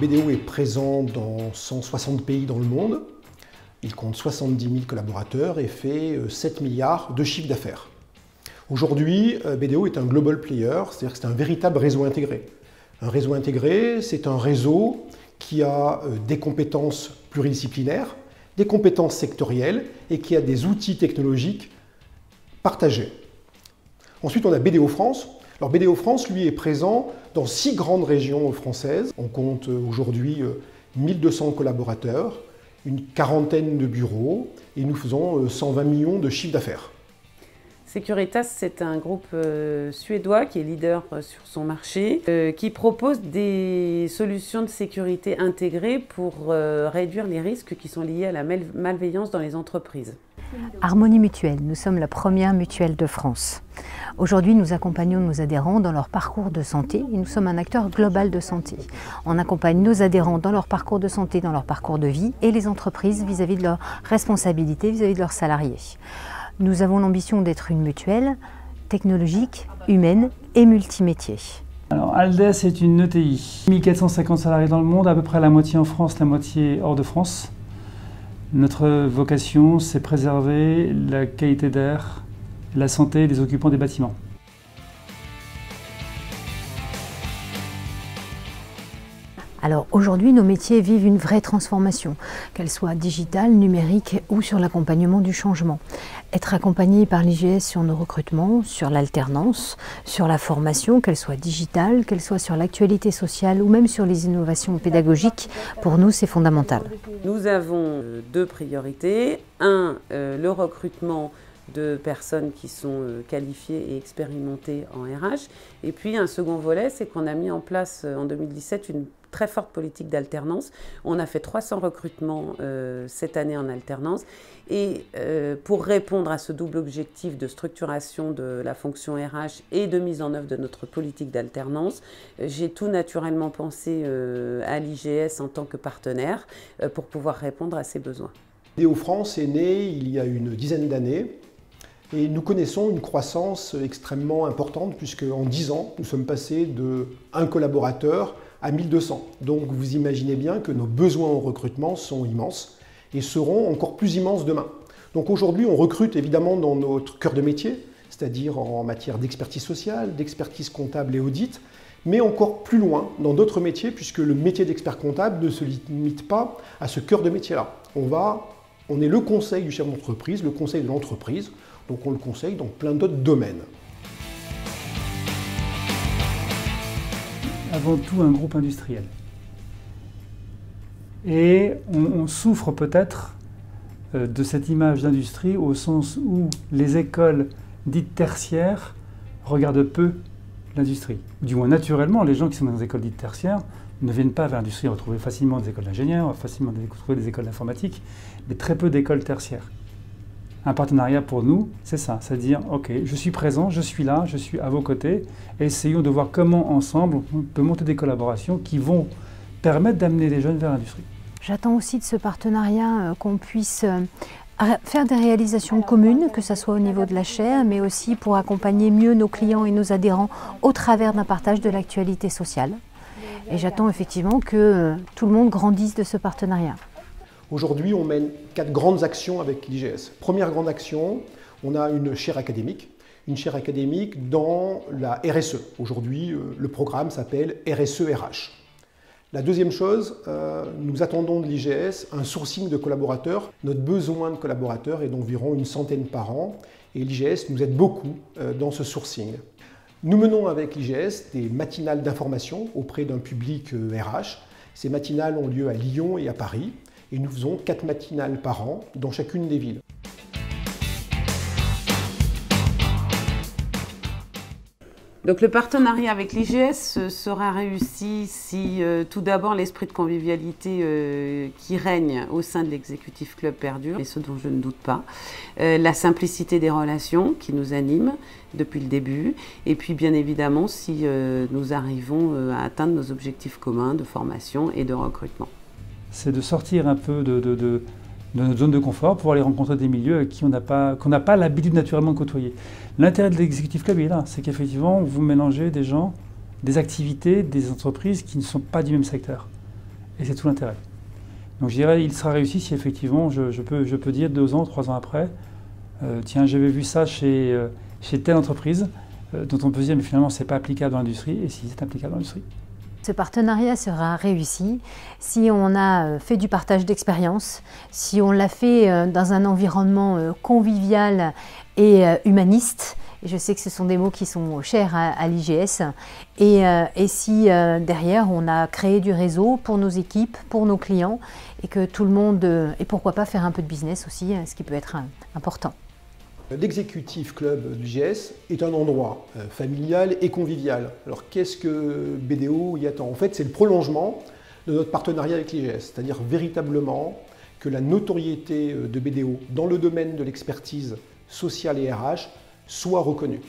BDO est présent dans 160 pays dans le monde. Il compte 70 000 collaborateurs et fait 7 milliards de chiffre d'affaires. Aujourd'hui, BDO est un global player, c'est-à-dire que c'est un véritable réseau intégré. Un réseau intégré, c'est un réseau qui a des compétences pluridisciplinaires, des compétences sectorielles et qui a des outils technologiques partagés. Ensuite, on a BDO France. Alors BDO France, lui, est présent dans 6 grandes régions françaises. On compte aujourd'hui 1200 collaborateurs, une quarantaine de bureaux et nous faisons 120 millions de chiffre d'affaires. Securitas, c'est un groupe suédois qui est leader sur son marché, qui propose des solutions de sécurité intégrées pour réduire les risques qui sont liés à la malveillance dans les entreprises. Harmonie Mutuelle, nous sommes la première mutuelle de France. Aujourd'hui, nous accompagnons nos adhérents dans leur parcours de santé et nous sommes un acteur global de santé. On accompagne nos adhérents dans leur parcours de santé, dans leur parcours de vie et les entreprises vis-à-vis de leurs responsabilités, vis-à-vis de leurs salariés. Nous avons l'ambition d'être une mutuelle technologique, humaine et multimétier. Alors, Aldes est une ETI. 1450 salariés dans le monde, à peu près la moitié en France, la moitié hors de France. Notre vocation, c'est préserver la qualité d'air, la santé des occupants des bâtiments. Alors aujourd'hui, nos métiers vivent une vraie transformation, qu'elle soit digitale, numérique ou sur l'accompagnement du changement. Être accompagné par l'IGS sur nos recrutements, sur l'alternance, sur la formation, qu'elle soit digitale, qu'elle soit sur l'actualité sociale ou même sur les innovations pédagogiques, pour nous c'est fondamental. Nous avons 2 priorités. Le recrutement de personnes qui sont qualifiées et expérimentées en RH. Et puis un second volet, c'est qu'on a mis en place en 2017 une très forte politique d'alternance. On a fait 300 recrutements cette année en alternance. Et pour répondre à ce double objectif de structuration de la fonction RH et de mise en œuvre de notre politique d'alternance, j'ai tout naturellement pensé à l'IGS en tant que partenaire pour pouvoir répondre à ces besoins. BDO France est né il y a une dizaine d'années. Et nous connaissons une croissance extrêmement importante puisque en 10 ans, nous sommes passés de 1 collaborateur à 1200. Donc vous imaginez bien que nos besoins en recrutement sont immenses et seront encore plus immenses demain. Donc aujourd'hui, on recrute évidemment dans notre cœur de métier, c'est-à-dire en matière d'expertise sociale, d'expertise comptable et audit, mais encore plus loin dans d'autres métiers puisque le métier d'expert comptable ne se limite pas à ce cœur de métier-là. On est le conseil du chef d'entreprise, le conseil de l'entreprise. Donc on le conseille dans plein d'autres domaines. Avant tout un groupe industriel. Et on souffre peut-être de cette image d'industrie au sens où les écoles dites tertiaires regardent peu l'industrie. Du moins naturellement, les gens qui sont dans les écoles dites tertiaires ne viennent pas vers l'industrie, retrouver facilement des écoles d'ingénieurs, facilement retrouver des écoles d'informatique, mais très peu d'écoles tertiaires. Un partenariat pour nous, c'est ça, c'est-à-dire, ok, je suis présent, je suis là, je suis à vos côtés, et essayons de voir comment ensemble on peut monter des collaborations qui vont permettre d'amener les jeunes vers l'industrie. J'attends aussi de ce partenariat qu'on puisse faire des réalisations communes, que ce soit au niveau de la chaire, mais aussi pour accompagner mieux nos clients et nos adhérents au travers d'un partage de l'actualité sociale. Et j'attends effectivement que tout le monde grandisse de ce partenariat. Aujourd'hui, on mène 4 grandes actions avec l'IGS. Première grande action, on a une chaire académique dans la RSE. Aujourd'hui, le programme s'appelle RSE RH. La deuxième chose, nous attendons de l'IGS un sourcing de collaborateurs. Notre besoin de collaborateurs est d'environ une centaine par an et l'IGS nous aide beaucoup dans ce sourcing. Nous menons avec l'IGS des matinales d'information auprès d'un public RH. Ces matinales ont lieu à Lyon et à Paris. Et nous faisons 4 matinales par an dans chacune des villes. Donc le partenariat avec l'IGS sera réussi si tout d'abord l'esprit de convivialité qui règne au sein de l'exécutif club perdure, et ce dont je ne doute pas, la simplicité des relations qui nous anime depuis le début, et puis bien évidemment si nous arrivons à atteindre nos objectifs communs de formation et de recrutement. C'est de sortir un peu de notre zone de confort pour aller rencontrer des milieux qu'on n'a pas l'habitude naturellement de côtoyer. L'intérêt de l'exécutif club est là, c'est qu'effectivement vous mélangez des gens, des activités, des entreprises qui ne sont pas du même secteur. Et c'est tout l'intérêt. Donc je dirais il sera réussi si effectivement je peux dire 2 ans, 3 ans après, tiens j'avais vu ça chez telle entreprise, dont on peut se dire mais finalement c'est pas applicable dans l'industrie, et si c'est applicable dans l'industrie. Ce partenariat sera réussi si on a fait du partage d'expérience, si on l'a fait dans un environnement convivial et humaniste. Et je sais que ce sont des mots qui sont chers à l'IGS. Et si derrière on a créé du réseau pour nos équipes, pour nos clients, et que tout le monde, et pourquoi pas faire un peu de business aussi, ce qui peut être important. L'exécutif club de l'IGS est un endroit familial et convivial. Alors qu'est-ce que BDO y attend? En fait, c'est le prolongement de notre partenariat avec l'IGS, c'est-à-dire véritablement que la notoriété de BDO dans le domaine de l'expertise sociale et RH soit reconnue.